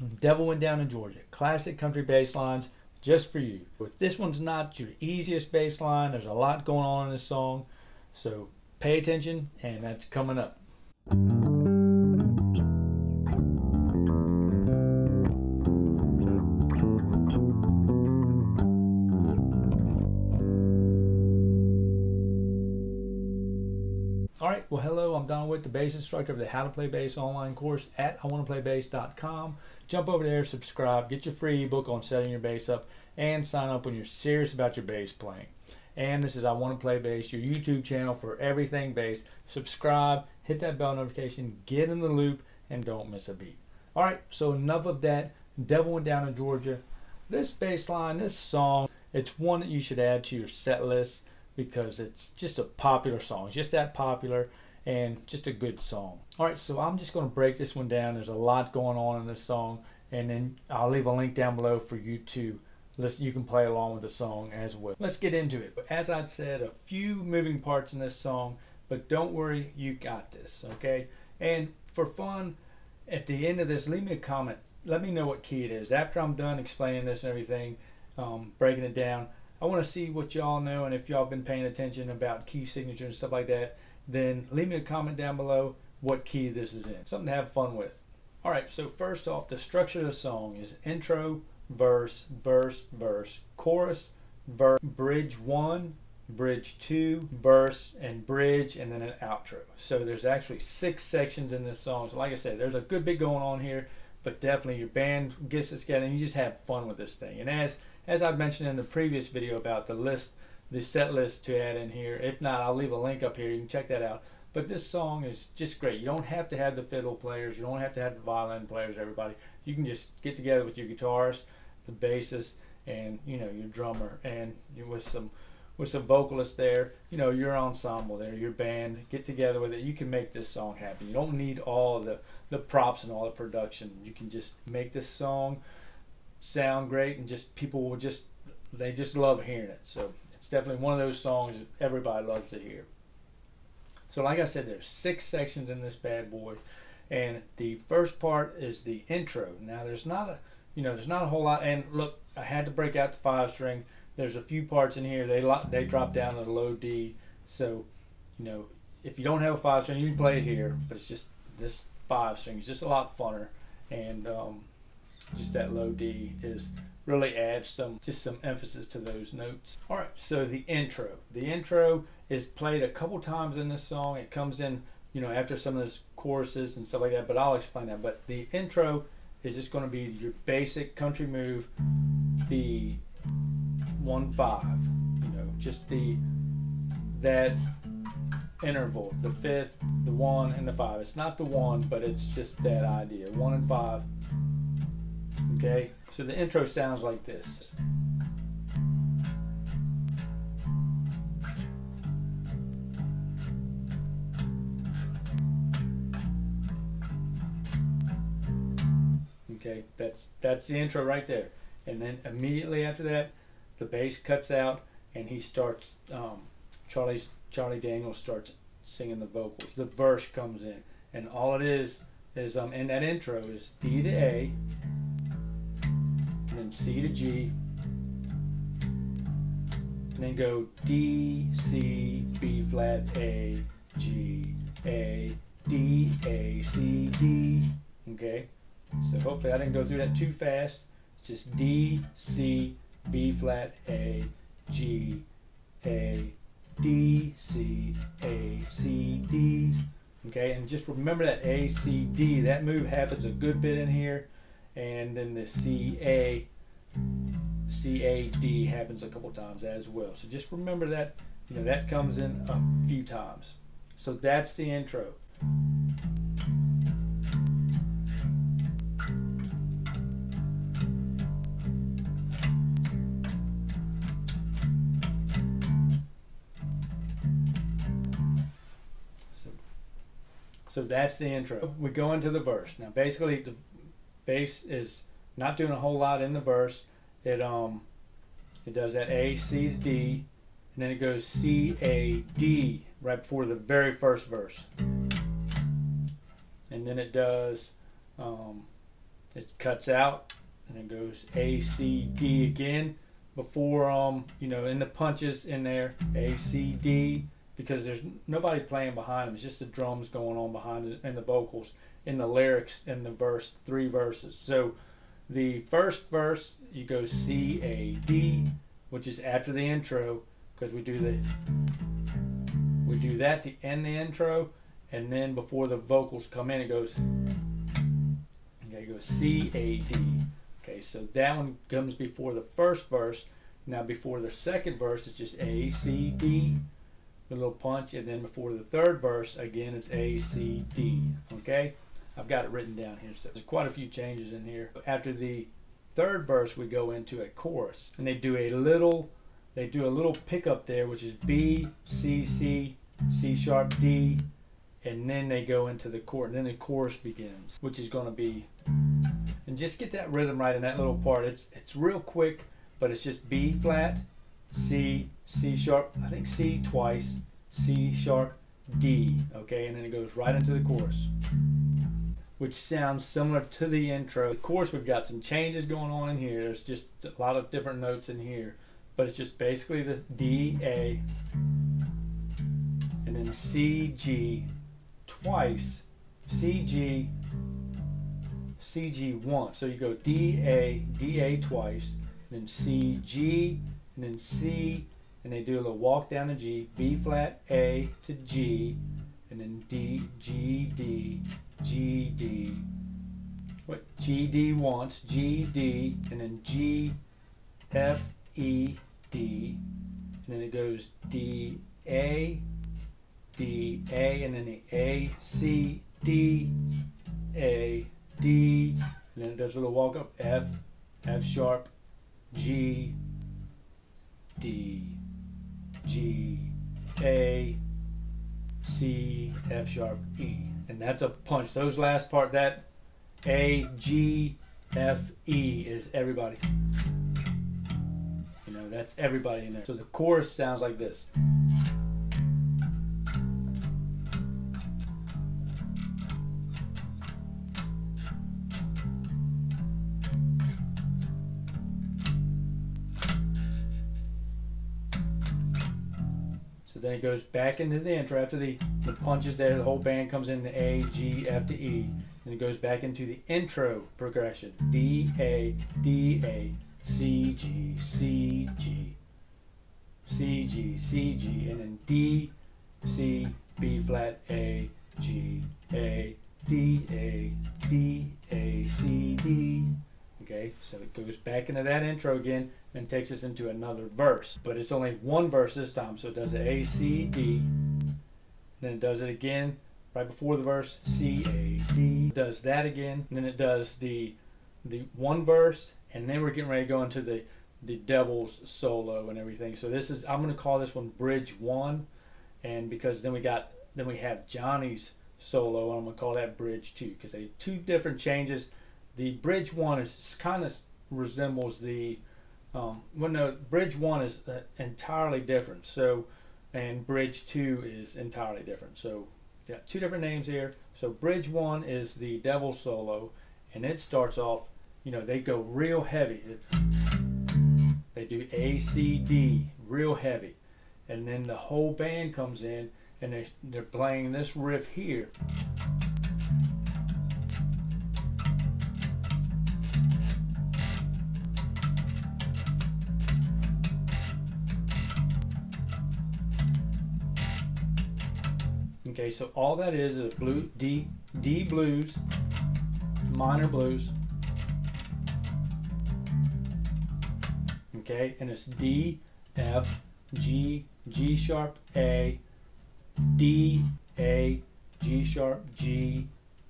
Devil Went Down in Georgia. Classic country bass lines just for you. But this one's not your easiest bass line. There's a lot going on in this song. So pay attention, and that's coming up. Alright, well hello, I'm Donald Witt, the bass instructor of the How to Play Bass online course at iwannnaPlayBass.com. Jump over there, subscribe, get your free ebook on setting your bass up, and sign up when you're serious about your bass playing. And this is I Wanna Play Bass, your YouTube channel for everything bass. Subscribe, hit that bell notification, get in the loop, and don't miss a beat. Alright, so enough of that. Devil Went Down in Georgia. This bass line, this song, it's one that you should add to your set list, because it's just a popular song. It's just that popular and just a good song. Alright, so I'm just going to break this one down. There's a lot going on in this song, and then I'll leave a link down below for you to listen. You can play along with the song as well. Let's get into it. But as I'd said, a few moving parts in this song, but don't worry, you got this, okay? And for fun, at the end of this, leave me a comment. Let me know what key it is. After I'm done explaining this and everything, breaking it down, I want to see what y'all know, and if y'all been paying attention about key signature and stuff like that, then leave me a comment down below what key this is in. Something to have fun with. Alright, so first off, the structure of the song is intro, verse, verse, verse, chorus, verse, bridge 1, bridge 2, verse, and bridge, and then an outro. So there's actually 6 sections in this song. So like I said, there's a good bit going on here, but definitely your band gets this together and you just have fun with this thing. And as I've mentioned in the previous video about the set list to add in here, if not, I'll leave a link up here. You can check that out. But this song is just great. You don't have to have the fiddle players. You don't have to have the violin players, everybody. You can just get together with your guitarist, the bassist, and your drummer, and with some vocalists there, your ensemble there, your band, get together with it. You can make this song happen. You don't need all the props and all the production. You can just make this song sound great, and just people will they just love hearing it. So it's definitely one of those songs that everybody loves to hear. So like I said, there's 6 sections in this bad boy, and the first part is the intro. Now there's not a whole lot, and look, I had to break out the 5-string. There's a few parts in here they drop down to the low D. So if you don't have a 5-string, you can play it here, but it's just this 5-string is just a lot funner, and just that low D really adds some emphasis to those notes. Alright, so the intro. The intro is played a couple times in this song. It comes in, after some of those choruses and stuff like that, but I'll explain that. But the intro is just going to be your basic country move, the 1-5, just that interval, the 5th, the 1, and the 5. It's not the 1, but it's just that idea, 1 and 5. Okay, so the intro sounds like this. Okay, that's the intro right there. And then immediately after that, the bass cuts out, and he starts. Charlie Daniels starts singing the vocals. The verse comes in, and all it is in that intro is D to A, and then C to G, and then go D, C, B flat, A, G, A, D, A, C, D. Okay, so hopefully I didn't go through that too fast. It's just D, C, B flat, A, G, A, D, C, A, C, D. Okay, and just remember that A, C, D. That move happens a good bit in here, and then the C, A, D happens a couple times as well. So just remember that, that comes in a few times. So that's the intro. So that's the intro. We go into the verse. Now basically the bass is not doing a whole lot in the verse. It does that A, C to D, and then it goes C, A, D right before the very first verse. And then it does It cuts out and it goes A, C, D again before you know, in the punches in there, A, C, D, because there's nobody playing behind them. It's just the drums going on behind it and the vocals in the lyrics in the verse, 3 verses. So the first verse you go C, A, D, which is after the intro, because we do that to end the intro, and then before the vocals come in, it goes C, A, D. Okay, so that one comes before the first verse. Now before the second verse, it's just A, C, D, the little punch, and then before the third verse, again, it's A, C, D. Okay, I've got it written down here, so there's quite a few changes in here. After the third verse, we go into a chorus, and they do a little pickup there, which is B, C, C, C sharp, D, and then they go into the chorus, and then the chorus begins, which is going to be, and just get that rhythm right in that little part. It's real quick, but it's just B flat, C, C sharp, I think C twice, C sharp, D, okay, and then it goes right into the chorus, which sounds similar to the intro. Of course, we've got some changes going on in here. There's just a lot of different notes in here, but it's just basically the D, A, and then C, G twice, C, G, C, G once. So you go D, A twice, and then C, G, and then C, and they do a little walk down to G, B flat, A to G, and then D, G, D, G, D, G, D once, G, D, and then G, F, E, D, and then it goes D, A, and then the A, C, D, A, D, and then it does a little walk up, F, F sharp, G, D, G, A, C, F sharp, E. And that's a punch. Those last part, that A, G, F, E is everybody. You know, that's everybody in there. So the chorus sounds like this. So then it goes back into the intro after the punches there. The whole band comes in the A, G, F to E. And it goes back into the intro progression. D, A, C, G, C, G, C, G, C, G. And then D, C, B flat, A, G, A, D, C, D. Okay, so it goes back into that intro again and takes us into another verse. But it's only one verse this time, so it does A, C, D. Then it does it again right before the verse, C, A, D. It does that again, and then it does the one verse, and then we're getting ready to go into the devil's solo and everything. So this is, I'm going to call this one Bridge 1, and because then we have Johnny's solo, and I'm going to call that Bridge 2, because they have 2 different changes. The Bridge 1 is kind of resembles the well, no, Bridge 1 is entirely different. So, and Bridge 2 is entirely different. So, yeah, 2 different names here. So, Bridge 1 is the devil solo, and it starts off, you know, they go real heavy. They do A, C, D, real heavy, and then the whole band comes in, and they're playing this riff here. Okay, so all that is a D blues, minor blues. Okay, and it's D, F, G, G sharp, A, D, A, G sharp, G,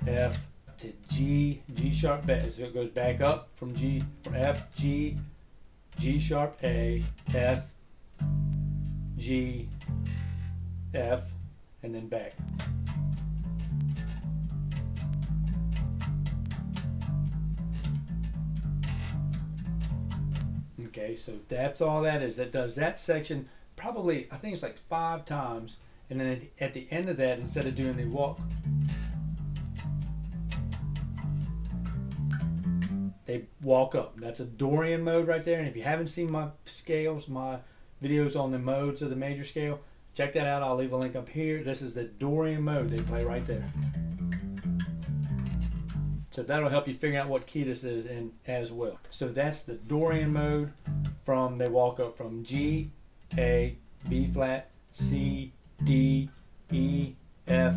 F to G, G sharp, back. So it goes back up from F, G, G sharp, A, F, G, F, and then back. Okay, so that's all that is. That does that section probably, I think it's like 5 times, and then at the end of that, instead of doing the walk, they walk up. That's a Dorian mode right there. And if you haven't seen my scales, my videos on the modes of the major scale, check that out. I'll leave a link up here. This is the Dorian mode they play right there. So that'll help you figure out what key this is in as well. So that's the Dorian mode from, they walk up from G, A, B flat, C, D, E, F,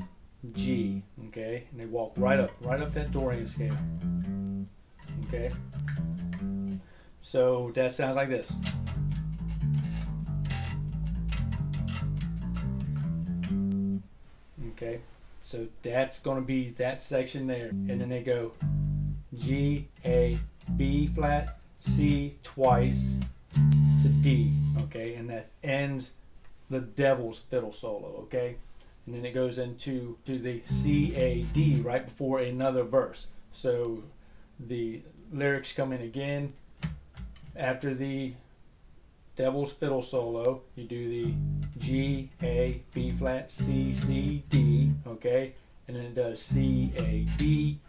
G. Okay, and they walk right up that Dorian scale. Okay, so that sounds like this. Okay, so that's going to be that section there, and then they go G, A, B flat, C twice to D. Okay, and that ends the Devil's Fiddle solo. Okay, and then it goes into the C, A, D right before another verse. So the lyrics come in again after the Devil's Fiddle solo. You do the G, A, B flat, C, C, D, okay, and then it does C, A, D,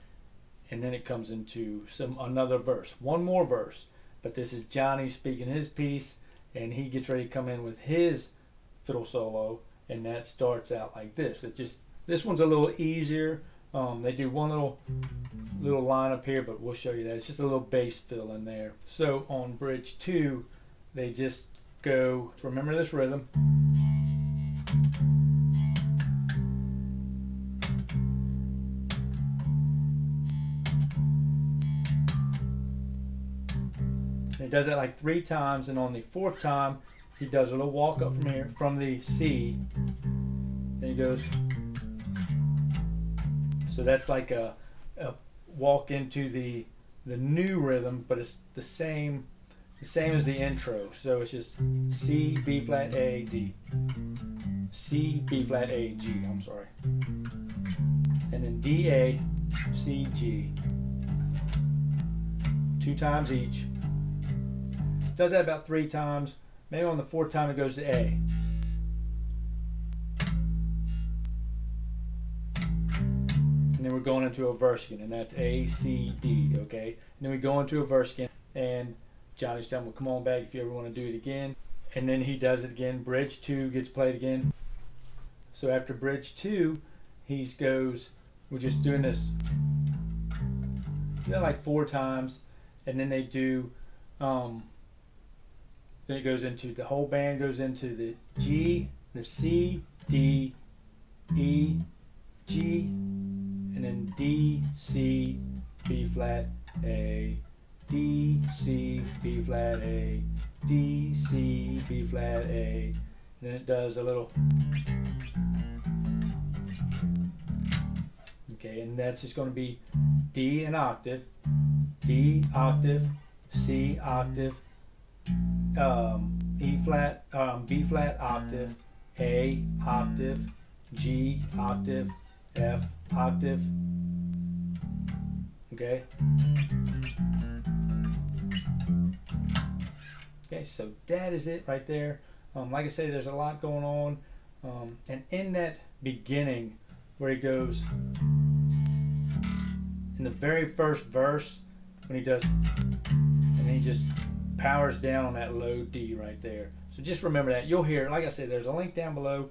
and then it comes into another verse, one more verse. But this is Johnny speaking his piece, and he gets ready to come in with his fiddle solo, and that starts out like this. This one's a little easier. They do one little line up here, but we'll show you that. It's just a little bass fill in there. So on bridge 2, they just go, remember this rhythm. And he does that like 3 times, and on the 4th time, he does a little walk up from here, from the C, and he goes. So that's like a walk into the new rhythm, but it's the same as the intro. So it's just C, B flat, A, D, C, B flat, A, G. I'm sorry, and then D, A, C, G. 2 times each. Does that about 3 times. Maybe on the 4th time it goes to A. And then we're going into a verse again, and that's A, C, D, okay? And then we go into a verse again, and Johnny's telling him, well, come on back if you ever want to do it again. And then he does it again. Bridge 2 gets played again. So after bridge 2, he goes, we're just doing this, like 4 times, and then they do, then it goes into, the whole band goes into the G, the C, D, E, G, and then D, C, B flat, A, D, C, B flat, A, D, C, B flat, A. And then it does a little. Okay, and that's just going to be D an octave, D octave, C octave, E flat, B flat octave, A octave, G octave, F octave. Okay. Okay, so that is it right there. Like I say, there's a lot going on, and in that beginning where he goes in the very first verse, when he does, and he just powers down on that low D right there. So just remember that. You'll hear, like I said, there's a link down below.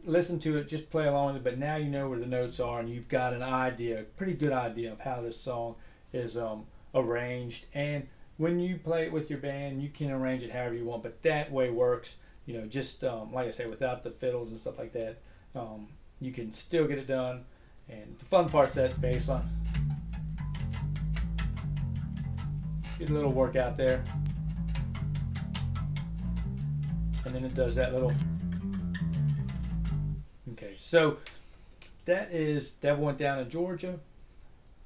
Listen to it, just play along with it, but now you know where the notes are, and you've got an idea, a pretty good idea of how this song is arranged. And when you play it with your band, you can arrange it however you want, but that way works, you know, just like I say, without the fiddles and stuff like that. You can still get it done, and the fun part's that bass line. Get a little workout there, and then it does that little. Okay, so that is Devil Went Down to Georgia.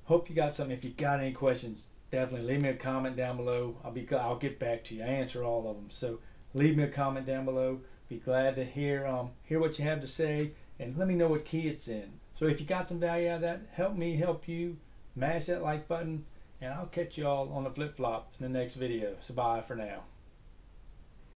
Hope you got something. If you got any questions, definitely leave me a comment down below. I'll get back to you. I answer all of them. So leave me a comment down below. Be glad to hear what you have to say, and let me know what key it's in. So if you got some value out of that, help me help you. Mash that like button, and I'll catch you all on the flip-flop in the next video. So bye for now.